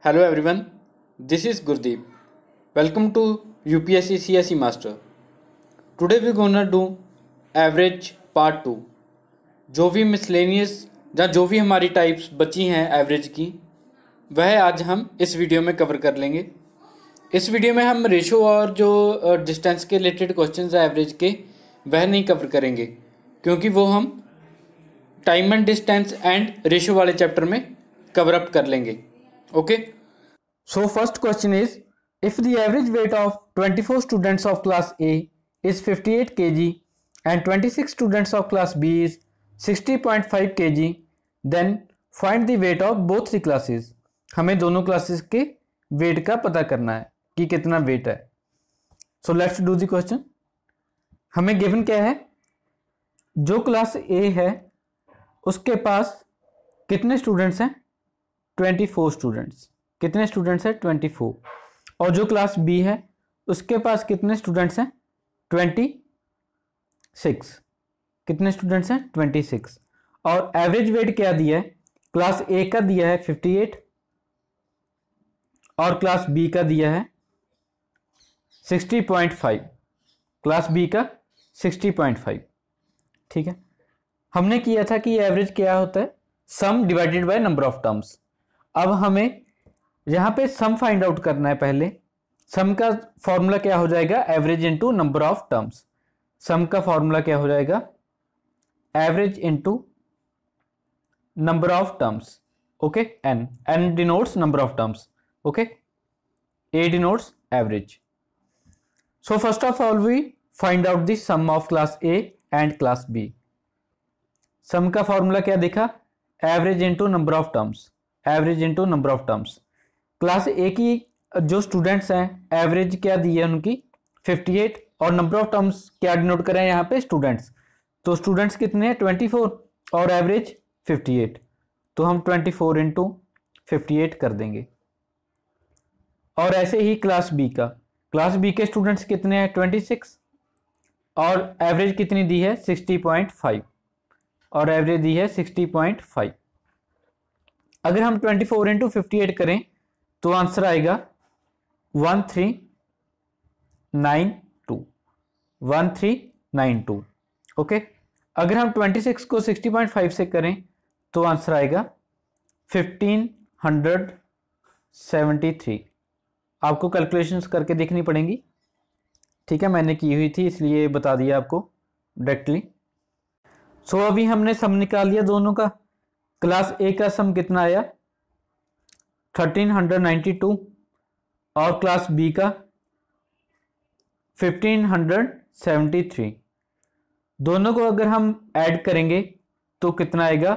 Hello everyone, this is Gurdeep. Welcome to UPSC CSE Master. Today we're gonna do average part 2. जो भी miscellaneous या जो भी हमारी टाइप्स बची हैं एवरेज की, वह आज हम इस वीडियो में कवर कर लेंगे। इस वीडियो में हम रेशो और जो डिस्टेंस के रिलेटेड क्वेश्चंस हैं एवरेज के, वह नहीं कवर करेंगे, क्योंकि वो हम time and distance and ratio वाले चैप्टर में कवर अप कर लेंगे। Okay, so first question is, if the average weight of 24 students of class A is 58 kg and 26 students of class B is 60.5 kg, then find the weight of both the classes. हमें दोनों classes के wait का पता करना है कि कितना wait है। So let's do the question. हमें गिवन क्या है, जो क्लास A है उसके पास कितने स्टूडेंट्स हैं? 24 स्टूडेंट्स। कितने स्टूडेंट्स हैं? 24। और जो क्लास बी है उसके पास कितने स्टूडेंट्स हैं? 26। कितने स्टूडेंट्स हैं? 26। और एवरेज वेट क्या दिया है? क्लास ए का दिया है 58 और क्लास बी का दिया है 60.5। क्लास बी का 60.5। ठीक है, हमने किया था कि एवरेज क्या होता है? सम divided by number of terms. अब हमें यहाँ पे सम फाइंड आउट करना है। पहले सम का फॉर्मूला क्या हो जाएगा? Average into number of terms. Sum का फॉर्मूला क्या हो जाएगा? Average into number of terms. Okay, N denotes number of terms. Okay, A denotes average. So first of all we find out the sum of class A and class B. Sum का formula क्या दिखा? Average into number of terms. Average into number of terms. Class A की जो students हैं average क्या दी है उनकी? 58 और नंबर ऑफ टर्म्स क्या डिनोट करें यहाँ पे? स्टूडेंट्स। तो स्टूडेंट्स कितने हैं? 24 और एवरेज 58। तो हम 24 इंटू 58 कर देंगे। और ऐसे ही क्लास बी का, क्लास बी के स्टूडेंट्स कितने हैं? 26 और एवरेज कितनी दी है? 60.5 और एवरेज दी है 60.5। अगर हम 24 इंटू 58 करें तो आंसर आएगा 1392। 1392। ओके, अगर हम 26 को 60.5 से करें तो आंसर आएगा 1573। आपको कैलकुलेशंस करके देखनी पड़ेंगी। ठीक है, मैंने की हुई थी इसलिए बता दिया आपको डायरेक्टली। सो अभी हमने सम निकाल लिया दोनों का। क्लास ए का सम कितना आया? 1392 और क्लास बी का 1573। दोनों को अगर हम ऐड करेंगे तो कितना आएगा?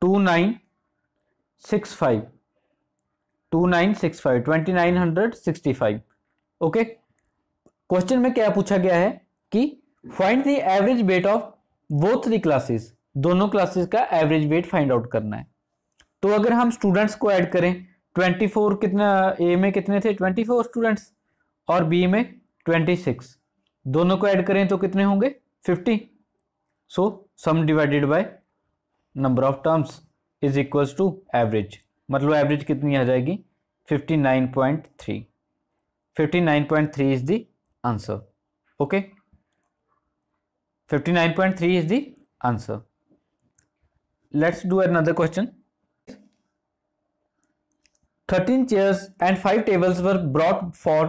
2965। 2965। ओके, क्वेश्चन में क्या पूछा गया है कि find the average weight of both the classes. दोनों क्लासेस का एवरेज वेट फाइंड आउट करना है। तो अगर हम स्टूडेंट्स को ऐड करें, 24 कितना, ए में कितने थे? 24 स्टूडेंट्स और बी में 26। दोनों को ऐड करें तो कितने होंगे? 50। So sum divided by number of terms is equals to average. मतलब एवरेज कितनी आ जाएगी? 59.3। 59.3 is the answer. Okay, 59.3 is the answer. Let's do another question. 13 chairs and 5 tables were brought for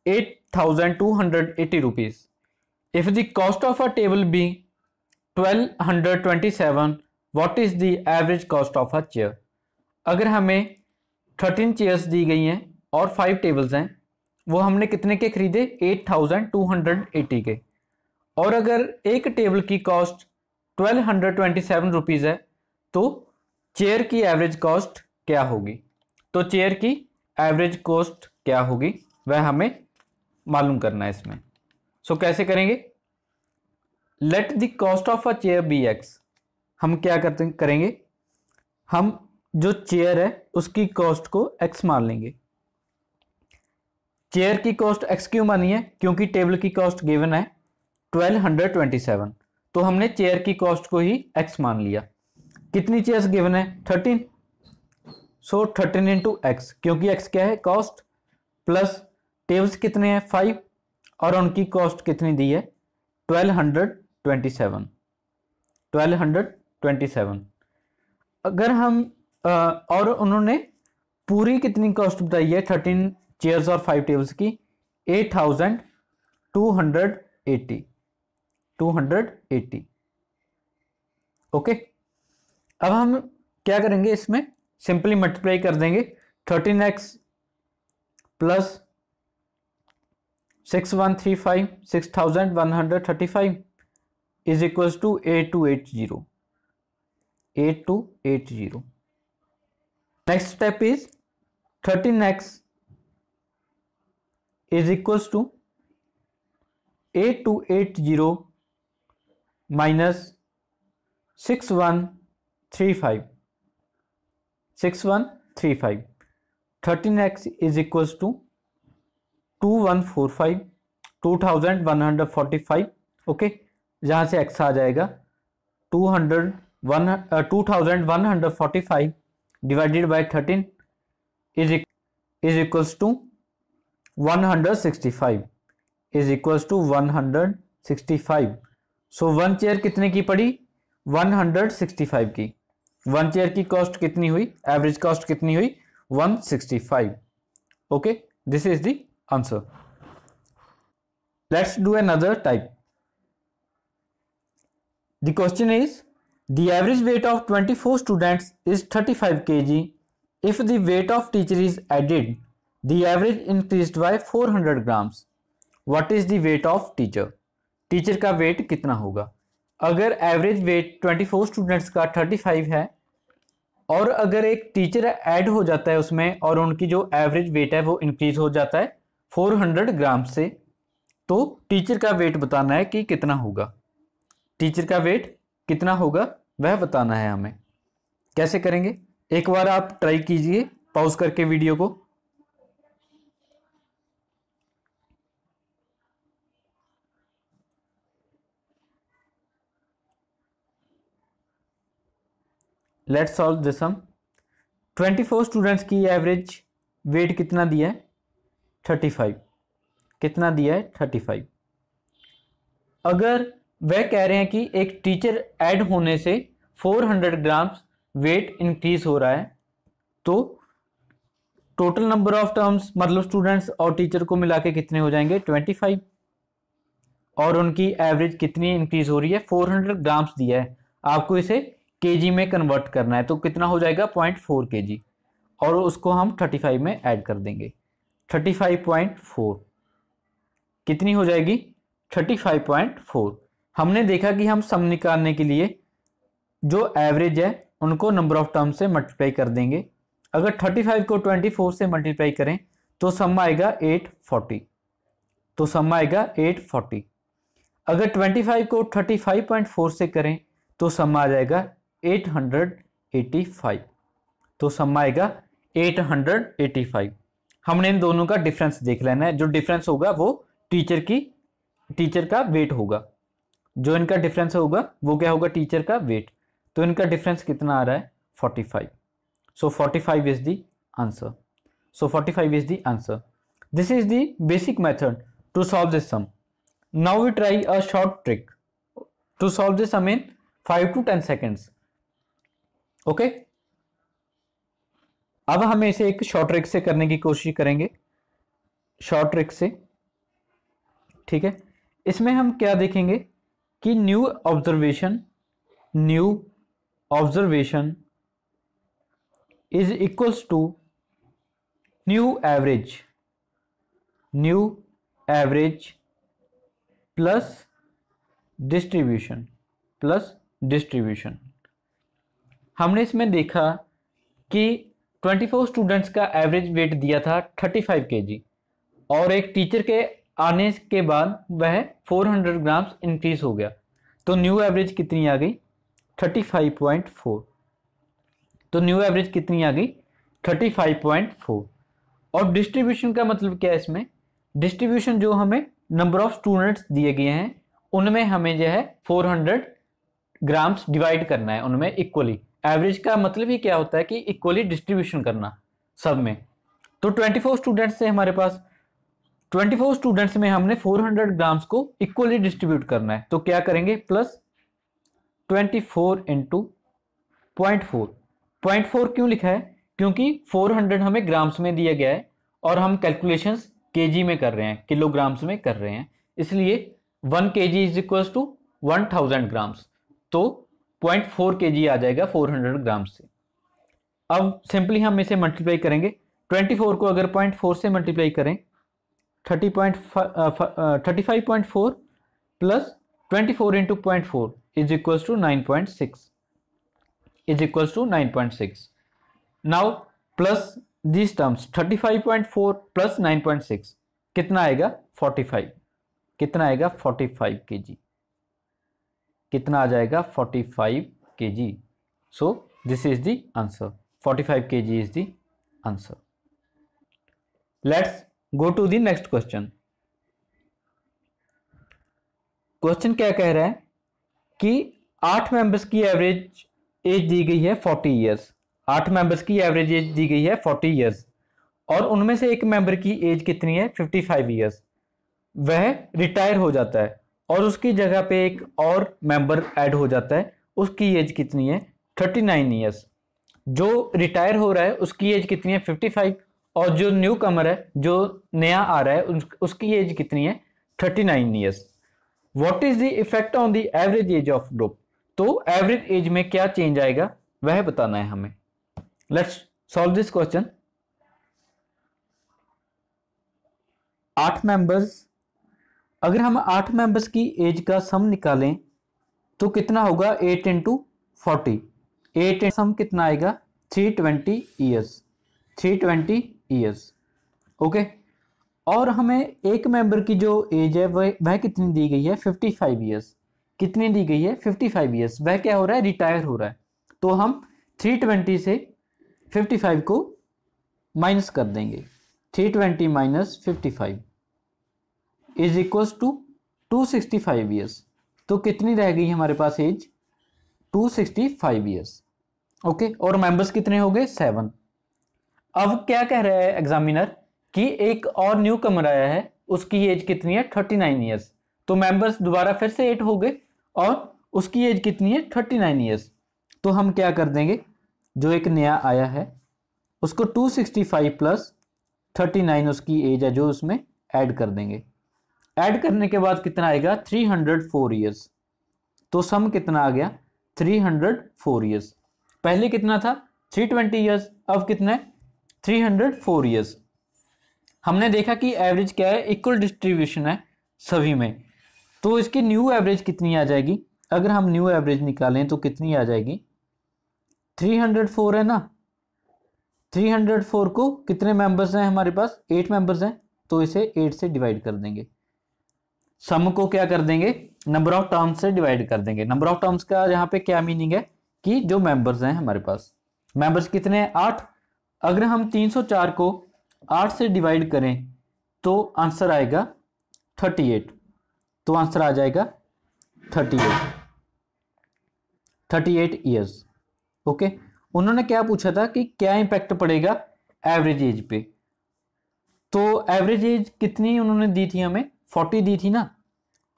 8,280 rupees. If the cost of a table be 1227, what is the average cost of a chair? अगर हमें 13 chairs दी गई हैं और 5 tables हैं, वो हमने कितने के खरीदे? 8,280 के। और अगर एक टेबल की कॉस्ट 1227 रुपीज़ है तो चेयर की एवरेज कॉस्ट क्या होगी? तो चेयर की एवरेज कॉस्ट क्या होगी वह हमें मालूम करना है इसमें। सो कैसे करेंगे? Let the cost of a chair be X. हम क्या करेंगे? हम जो चेयर है उसकी कॉस्ट को एक्स मान लेंगे। चेयर की कॉस्ट एक्स क्यों मानी है? क्योंकि टेबल की कॉस्ट गिवन है 1227, तो हमने चेयर की कॉस्ट को ही एक्स मान लिया। कितनी चेयर्स गिवन है? 13। सो 13 इंटू एक्स, क्योंकि एक्स क्या है कॉस्ट, प्लस टेबल्स कितने हैं 5 और उनकी कॉस्ट कितनी दी है 1227। अगर हम और उन्होंने पूरी कितनी कॉस्ट बताई है 13 चेयर्स और 5 टेबल्स की 8280। ओके, अब हम क्या करेंगे, इसमें सिंपली मल्टीप्लाई कर देंगे 13x plus 6135 is equals to 8280। Next step is 13x is equals to 8280 minus 6135। 13x is equals to 2145। Okay, जहां से x आ जाएगा 2145 divided by 13 is equals to 165। So 1 chair कितने की पड़ी 165 की। 1 चेयर की कॉस्ट कितनी हुई, एवरेज कॉस्ट कितनी हुई 165। Okay, this is the answer. Let's do another type. The question is, the average weight of 24 students is 35 kg. If the weight of teacher is added, the average increased by 400 grams. What is the weight of teacher? Teacher का wait कितना होगा? अगर average weight 24 students का 35 है और अगर एक teacher add हो जाता है उसमें और उनकी जो एवरेज वेट है वो इंक्रीज हो जाता है 400 ग्राम से, तो टीचर का वेट बताना है कि कितना होगा। टीचर का वेट कितना होगा वह बताना है हमें। कैसे करेंगे, एक बार आप ट्राई कीजिए पॉज करके वीडियो को। Let's solve this sum. 24 students की एवरेज वेट कितना दिया है 35। कितना दिया है 35। अगर वह कह रहे हैं कि एक टीचर ऐड होने से 400 ग्राम्स वेट इंक्रीज हो रहा है, तो टोटल नंबर ऑफ टर्म्स मतलब स्टूडेंट्स और टीचर को मिला के कितने हो जाएंगे 25, और उनकी एवरेज कितनी इंक्रीज हो रही है 400 ग्राम्स दिया है, आपको इसे केजी में कन्वर्ट करना है, तो कितना हो जाएगा 0.4 kg, और उसको हम 35 में ऐड कर देंगे। 35.4 कितनी हो जाएगी 35.4। हमने देखा कि हम सम निकालने के लिए जो एवरेज है उनको नंबर ऑफ टर्म से मल्टीप्लाई कर देंगे। अगर 35 को 24 से मल्टीप्लाई करें तो सम आएगा 840। तो सम आएगा 840। अगर 25 को 35.4 से करें तो सम आ जाएगा 885। तो सम आएगा 885। हमने इन दोनों का डिफरेंस देख लेना है। जो डिफरेंस होगा वो टीचर का वेट होगा। जो इनका डिफरेंस होगा वो क्या होगा टीचर का वेट। तो इनका डिफरेंस कितना आ रहा है 45। So 45 is the answer. So 45 is the answer. This is the basic method to solve this sum. Now we try a short trick to solve this sum in 5 to 10 seconds. Okay, अब हम इसे एक short trick से करने की कोशिश करेंगे। Short trick से, ठीक है। इसमें हम क्या देखेंगे कि new observation is equals to new average plus distribution. हमने इसमें देखा कि 24 स्टूडेंट्स का एवरेज वेट दिया था 35 kg और एक टीचर के आने के बाद वह 400 ग्राम्स इंक्रीज हो गया, तो न्यू एवरेज कितनी आ गई 35.4। तो न्यू एवरेज कितनी आ गई 35.4। और डिस्ट्रीब्यूशन का मतलब क्या है इसमें, डिस्ट्रीब्यूशन जो हमें नंबर ऑफ स्टूडेंट्स दिए गए हैं उनमें हमें जो है 400 ग्राम्स डिवाइड करना है उनमें इक्वली। एवरेज का मतलब ही क्या होता है कि इक्वली डिस्ट्रीब्यूशन करना सब में। तो 24 स्टूडेंट्स से हमारे पास, 24 स्टूडेंट्स में हमने 400 ग्राम्स को इक्वली डिस्ट्रीब्यूट करना है। तो क्या करेंगे, प्लस 24 इंटू 0.4। 0.4 क्यों लिखा है, क्योंकि 400 हमें ग्राम्स में दिया गया है और हम कैलकुलेशंस केजी में कर रहे हैं, किलोग्राम्स में कर रहे हैं, इसलिए 1 kg is equal to 1000 grams. तो 0.4 kg आ जाएगा 400 ग्राम से। अब सिंपली हम इसे मल्टीप्लाई करेंगे, 24 को अगर 0.4 से मल्टीप्लाई करें 35.4 plus 24 into 0.4 is equal to 9.6 is equal to 9.6। Now plus this terms 35.4 plus 9.6 कितना आएगा 45। कितना आएगा 45 kg। कितना आ जाएगा 45 kg। So this is the answer, 45 kg is the answer. Let's go to the next question. Question क्या कह रहा है कि 8 मेंबर्स की एवरेज एज दी गई है 40 ईयर्स। 8 मेंबर्स की एवरेज एज दी गई है 40 ईयर्स और उनमें से एक मेंबर की एज कितनी है 55 ईयर्स। वह रिटायर हो जाता है और उसकी जगह पे एक और मेंबर ऐड हो जाता है, उसकी एज कितनी है 39 ईयर्स। जो रिटायर हो रहा है उसकी एज कितनी है 55 और जो न्यू कमर है, जो नया आ रहा है, उसकी एज कितनी है 39 years. What is the effect on the average age of group. तो एवरेज एज में क्या चेंज आएगा वह बताना है हमें। Let's solve this question. 8 members, अगर हम 8 मेंबर्स की एज का सम निकालें तो कितना होगा 8 इंटू 40। 8 सम कितना आएगा 320 ईयर्स। 320 years okay. और हमें एक मेंबर की जो एज है वह कितनी दी गई है 55 ईयर्स। कितनी दी गई है 55 ईयर्स। वह क्या हो रहा है रिटायर हो रहा है। तो हम 320 से 55 को माइनस कर देंगे। 320 minus 55 is equal to 265 years. तो कितनी रह गई हमारे पास एज 265 ईयर्स ओके। और मेंबर्स कितने हो गए 7। अब क्या कह रहा है एग्जामिनर कि एक और न्यू कमर आया है, उसकी एज कितनी है 39 ईयर्स। तो मेंबर्स दोबारा फिर से 8 हो गए और उसकी एज कितनी है 39 ईयर्स। तो हम क्या कर देंगे, जो एक नया आया है उसको 265 प्लस 39 उसकी एज है जो उसमें ऐड कर देंगे। ऐड करने के बाद कितना आएगा 304 ईयर्स। तो सम कितना आ गया 304 ईयर्स। पहले कितना था 320 ईयर्स, अब कितना है 304 ईयर्स। हमने देखा कि एवरेज क्या है इक्वल डिस्ट्रीब्यूशन है सभी में। तो इसकी न्यू एवरेज कितनी आ जाएगी, अगर हम न्यू एवरेज निकालें तो कितनी आ जाएगी 304 है ना। 304 को कितने मेंबर्स हैं हमारे पास 8 मेंबर्स हैं, तो इसे 8 से डिवाइड कर देंगे। सम को क्या कर देंगे नंबर ऑफ टर्म्स से डिवाइड कर देंगे। नंबर ऑफ टर्म्स का यहाँ पे क्या मीनिंग है कि जो मेंबर्स हैं हमारे पास, मेंबर्स कितने हैं 8। अगर हम 304 को 8 से डिवाइड करें तो आंसर आएगा 38। तो आंसर आ जाएगा 38 ईयर्स ओके। उन्होंने क्या पूछा था कि क्या इंपैक्ट पड़ेगा एवरेज एज पे। तो एवरेज एज कितनी उन्होंने दी थी हमें 40 दी थी ना।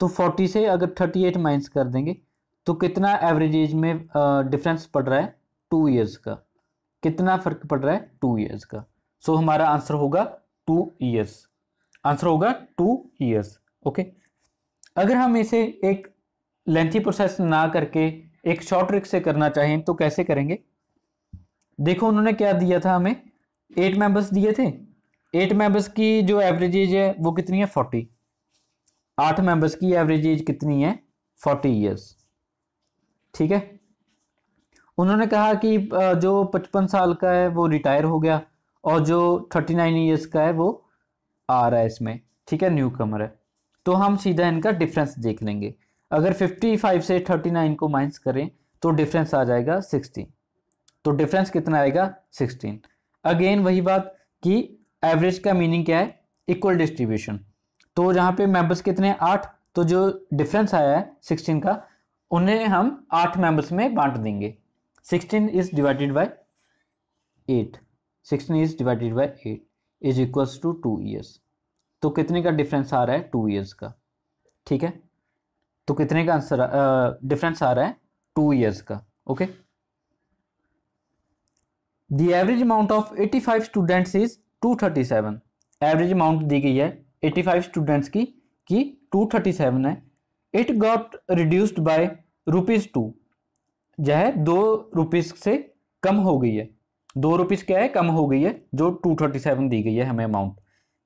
तो 40 से अगर 38 माइनस कर देंगे तो कितना एवरेज एज में डिफरेंस पड़ रहा है 2 ईयर्स का। कितना फर्क पड़ रहा है 2 ईयर्स का। सो हमारा आंसर होगा 2 ईयर्स। आंसर होगा 2 ईयर्स ओके। अगर हम इसे एक लेंथी प्रोसेस ना करके एक शॉर्ट ट्रिक से करना चाहें तो कैसे करेंगे। देखो उन्होंने क्या दिया था हमें 8 मेंबर्स दिए थे। 8 मेंबर्स की जो एवरेज एज है वो कितनी है 40। 8 मेंबर्स की एवरेज एज कितनी है 40 ईयर्स ठीक है। उन्होंने कहा कि जो 55 साल का है वो रिटायर हो गया और जो 39 ईयर्स का है वो आ रहा है इसमें ठीक है, न्यू कमर है। तो हम सीधा इनका डिफरेंस देख लेंगे। अगर 55 से 39 को माइनस करें तो डिफरेंस आ जाएगा 16। तो डिफरेंस कितना आएगा 16। अगेन वही बात कि एवरेज का मीनिंग क्या है इक्वल डिस्ट्रीब्यूशन। तो जहाँ पे मेंबर्स कितने 8, तो जो डिफरेंस आया है 16 का उन्हें हम 8 मेंबर्स में बांट देंगे। 16 is divided by 8, 16 is divided by 8 is equals to 2 years. तो कितने का डिफरेंस आ रहा है? 2 ईयर्स का। ठीक है, तो कितने का आंसर डिफरेंस आ रहा है? 2 ईयर्स का। Okay, the average amount of 85 students is 237। Average amount दी गई है 85 स्टूडेंट्स की 237 है। इट गॉट रिड्यूस्ड बाय ₹2, जो है 2 रुपीज से कम हो गई है। 2 रुपीज क्या है? कम हो गई है, जो 237 दी गई है हमें amount.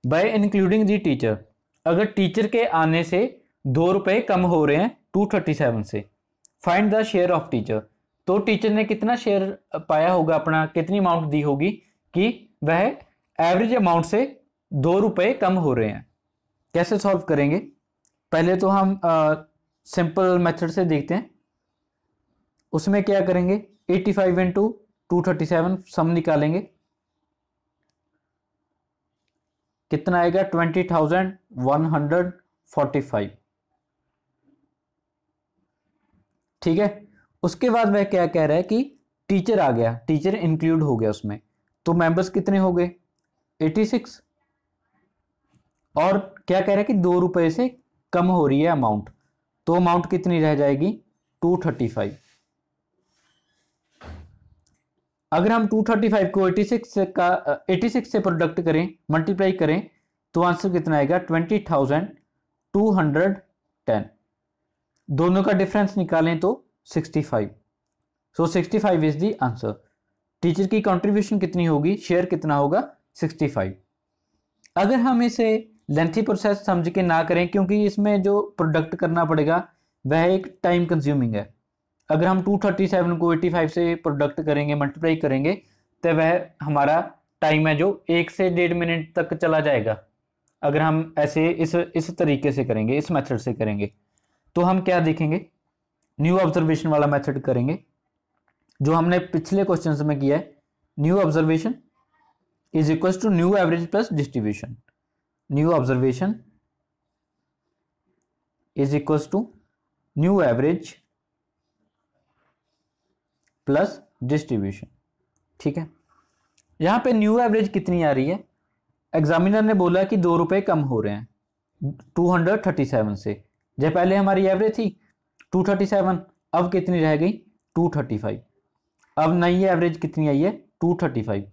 Bye including the teacher, अगर टीचर के आने से 2 रुपए कम हो रहे हैं 237 से। Find the share of teacher, तो टीचर ने कितना शेयर पाया होगा अपना, कितनी अमाउंट दी होगी कि वह एवरेज अमाउंट से 2 रुपए कम हो रहे हैं। कैसे सॉल्व करेंगे? पहले तो हम सिंपल मेथड से देखते हैं। उसमें क्या करेंगे? 85 इंटू 237 सम निकालेंगे, कितना आएगा? 20,145। ठीक है, उसके बाद वह क्या कह रहा है कि टीचर आ गया, टीचर इंक्लूड हो गया उसमें, तो मेंबर्स कितने हो गए? 86। और क्या कह रहा है कि 2 रुपए से कम हो रही है अमाउंट, तो अमाउंट कितनी रह जाएगी? 235। अगर हम 235 को 86 से प्रोडक्ट करें, मल्टीप्लाई करें, तो आंसर कितना आएगा? 20,210। दोनों का डिफरेंस निकालें तो 65। सो 65 इज द आंसर। टीचर की कंट्रीब्यूशन कितनी होगी? शेयर कितना होगा? 65। अगर हम इसे लेंथी प्रोसेस समझ के ना करें, क्योंकि इसमें जो प्रोडक्ट करना पड़ेगा वह एक टाइम कंज्यूमिंग है। अगर हम 237 को 85 से प्रोडक्ट करेंगे, मल्टीप्लाई करेंगे, तो वह हमारा टाइम है जो 1 से 1.5 मिनट तक चला जाएगा। अगर हम ऐसे इस तरीके से करेंगे, इस मेथड से करेंगे, तो हम क्या देखेंगे? न्यू ऑब्जर्वेशन वाला मेथड करेंगे, जो हमने पिछले क्वेश्चन में किया है। New observation is equal to new average plus distribution. New observation is equal to new average plus distribution. ठीक है, यहां पे न्यू एवरेज कितनी आ रही है? एग्जामिनर ने बोला कि 2 रुपए कम हो रहे हैं 237 से। जब पहले हमारी एवरेज थी 237, अब कितनी रह गई? 235। अब नई एवरेज कितनी आई है? 235।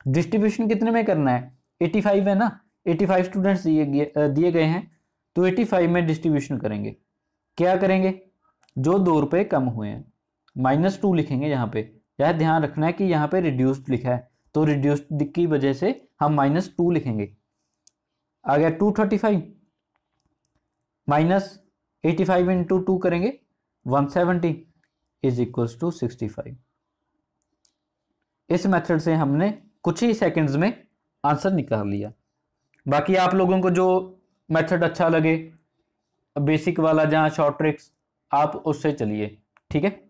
डिस्ट्रीब्यूशन कितने में करना है? 85 है ना, 85 स्टूडेंट्स दिए गए हैं, तो 85 में डिस्ट्रीब्यूशन करेंगे। क्या करेंगे? जो 2 रुपए कम हुए हैं, -2 लिखेंगे। यहाँ पे यह ध्यान रखना है कि यहाँ पे रिड्यूस्ड लिखा है, तो रिड्यूस्ड की वजह से हम -2 लिखेंगे। आ गया 235 माइनस 85 इंटू 2 करेंगे 170 इज इक्वल्स टू 65। इस मेथड से हमने कुछ ही सेकंड्स में आंसर निकाल लिया। बाकी आप लोगों को जो मेथड अच्छा लगे, बेसिक वाला जहां शॉर्ट ट्रिक्स, आप उससे चलिए। ठीक है,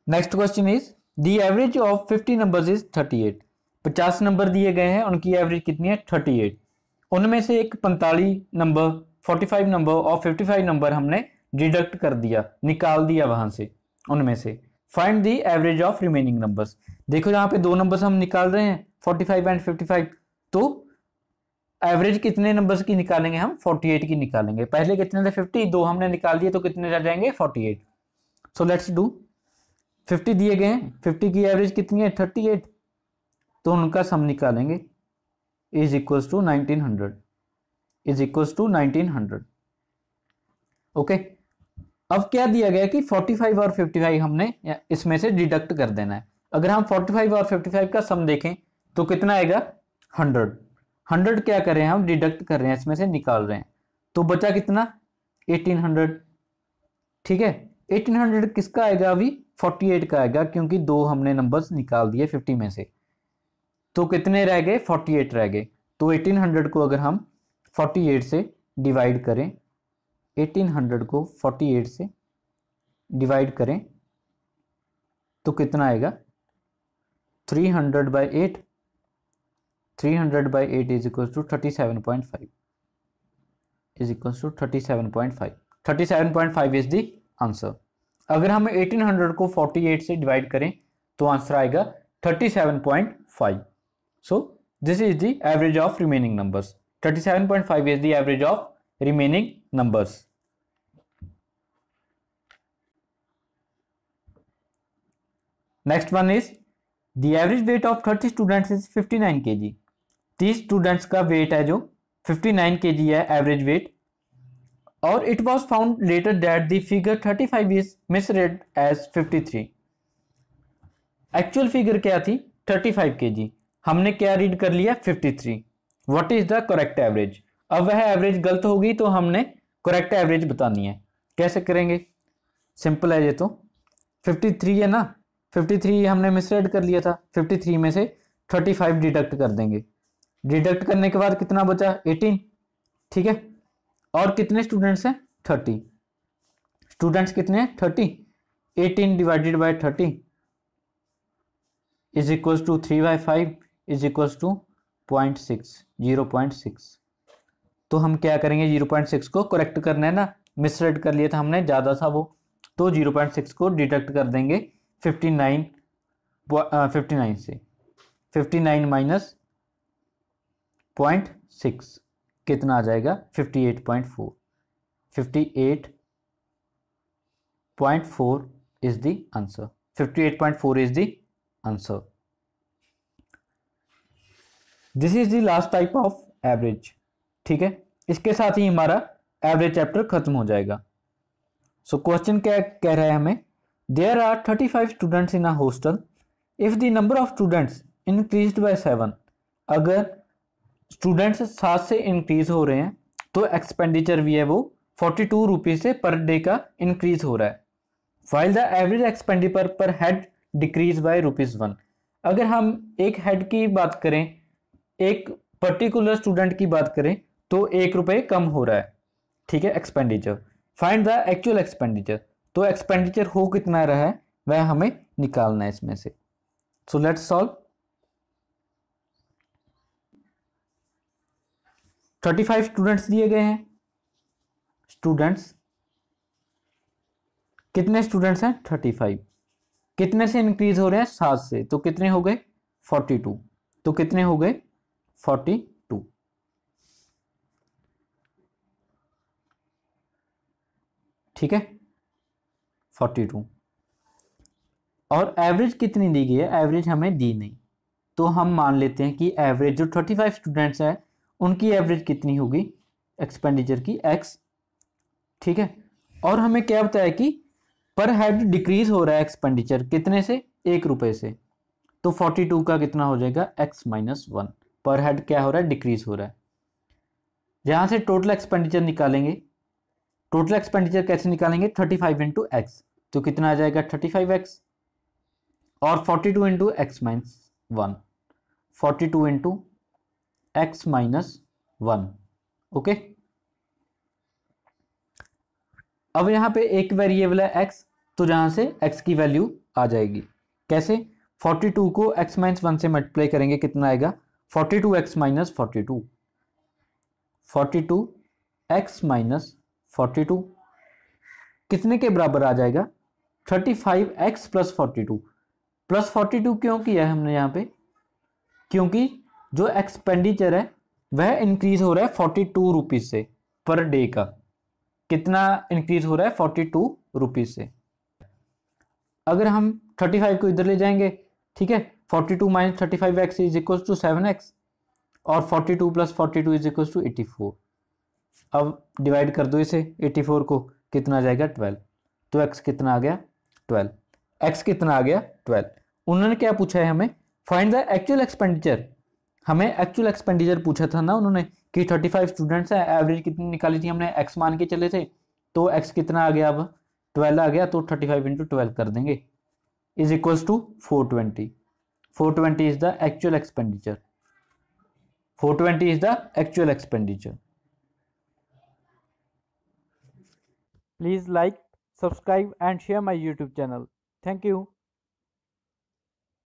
next question is the average of 50 numbers is 38। 50 number दिए गए हैं, उनकी एवरेज कितनी है? 38। उनमें से एक 45 नंबर, 45 नंबर और 55 नंबर हमने डिडक्ट कर दिया, निकाल दिया वहां से, उनमें से। Find the average of remaining numbers. देखो यहाँ पे 2 नंबर्स हम निकाल रहे हैं, 45 एंड 55, तो एवरेज कितने नंबर्स की निकालेंगे? हम 48 की निकालेंगे। पहले कितने थे? 50, 2 हमने निकाल दिए, तो कितने रह जाएंगे? 48। So let's do. 50 दिए गए हैं, 50 की एवरेज कितनी है? 38, तो उनका सम निकालेंगे, is equals to 1900, is equals to 1900। Okay, अब क्या दिया गया कि 45 और 55 हमने इसमें से डिडक्ट कर देना है। अगर हम 45 और 55 का सम देखें तो कितना आएगा? 100। 100 क्या करें हम? डिडक्ट कर रहे हैं, इसमें से निकाल रहे हैं, तो बचा कितना? 1800। ठीक है, 1800 किसका आएगा? अभी 48 का आएगा, क्योंकि 2 हमने नंबर्स निकाल दिए 50 में से, तो कितने रह गए? 48 रह गए। तो 1800 को अगर हम 48 से डिवाइड करें, 1800 को 48 से डिवाइड करें तो कितना आएगा? 300/8। 300/8 is equal to 37.5, is equal to 37.5। 37.5 is the answer. अगर हम 1800 को 48 से डिवाइड करें तो आंसर आएगा 37.5. So this is the average of remaining numbers. 37.5 is the average of remaining numbers. Next one is the average weight of 30 students is 59 kg. 30 students का weight है जो 59 kg है एवरेज वेट, और it was found later that the figure 35 is misread as 53. Actual figure क्या थी 35 kg, हमने क्या read कर लिया 53. What is the correct average. अब वह एवरेज गलत होगी तो हमने करेक्ट एवरेज बतानी है. कैसे करेंगे, सिंपल है ये तो. 53 है ना, 53 हमने मिसरेड कर लिया था, 53 में से 35 डिडक्ट कर देंगे. डिडक्ट करने के बाद कितना बचा 18. ठीक है, और कितने स्टूडेंट्स हैं 30. स्टूडेंट्स कितने हैं 30. 18 divided by 30 is equals to 3/5 is equals to 0.6. तो हम क्या करेंगे 0.6 को करेक्ट करना है ना, मिसरेड कर लिया था हमने, ज़्यादा था वो, तो 0.6 को डिडक्ट कर देंगे 59 से. 59 माइनस 0.6 कितना आ जाएगा 58.4. 58.4 is the answer. 58.4 is the answer. This is the last type of average. ठीक है, इसके साथ ही हमारा एवरेज चैप्टर खत्म हो जाएगा. सो क्वेश्चन क्या कह रहा है हमें, there are 35 students in a hostel. If the number of students increased by 7. अगर स्टूडेंट्स 7 से इंक्रीज हो रहे हैं तो एक्सपेंडिचर भी है वो 42 रुपीज से पर डे का इंक्रीज हो रहा है. वाइल द एवरेज एक्सपेंडिचर पर हेड डिक्रीज बाय ₹1. अगर हम एक हेड की बात करें, एक पर्टिकुलर स्टूडेंट की बात करें तो ₹1 कम हो रहा है. ठीक है, expenditure. Find the actual expenditure. तो एक्सपेंडिचर हो कितना रहा है वह हमें निकालना है इसमें से. So let's solve. 35 स्टूडेंट्स दिए गए हैं. स्टूडेंट्स कितने स्टूडेंट्स हैं 35. कितने से इंक्रीज हो रहे हैं 7 से, तो कितने हो गए 42. तो कितने हो गए 42. ठीक है, 42. और एवरेज कितनी दी गई है, एवरेज हमें दी नहीं, तो हम मान लेते हैं कि एवरेज जो 35 स्टूडेंट्स हैं उनकी एवरेज कितनी होगी एक्सपेंडिचर की x. ठीक है, और हमें क्या बताया कि पर हेड डिक्रीज हो रहा है एक्सपेंडिचर कितने से ₹1 से, तो 42 का कितना हो जाएगा x-1. पर हेड क्या हो रहा है डिक्रीज हो रहा है. यहां से टोटल एक्सपेंडिचर निकालेंगे. टोटल एक्सपेंडिचर कैसे निकालेंगे 35 इंटू एक्स, तो कितना आ जाएगा 35x, और 42 into x-1. 42 into x-1. Okay, अब यहां पे एक वेरिएबल है x, तो जहां से x की वैल्यू आ जाएगी. कैसे 42 को x-1 से मल्टीप्लाई करेंगे कितना आएगा 42x-42. 42x-42 कितने के बराबर आ जाएगा 35x प्लस 42. प्लस 42 क्यों किया है हमने यहाँ पे, क्योंकि जो एक्सपेंडिचर है वह इंक्रीज हो रहा है 42 रुपीज से पर डे का. कितना इंक्रीज हो रहा है 42 रुपीज से. अगर हम 35 को इधर ले जाएंगे, ठीक है, 42 minus 35x is equal to 7x, और 42 प्लस 42 इज इक्वल टू 84. अब डिवाइड कर दो इसे 84 को, कितना आ जाएगा 12. तो x कितना आ गया 12. x कितना आ गया 12. उन्होंने क्या पूछा है हमें, फाइंड द एक्चुअल एक्सपेंडिचर. हमें एक्चुअल एक्सपेंडिचर पूछा था ना उन्होंने कि 35 स्टूडेंट्स हैं, एवरेज कितनी निकाली थी हमने, x मान के चले थे, तो x कितना आ गया अब 12 आ गया, तो 35 इंटू 12 कर देंगे is equals to 420. 420 is the actual expenditure. 420 is the actual expenditure. Please like, subscribe and share my YouTube channel. Thank you.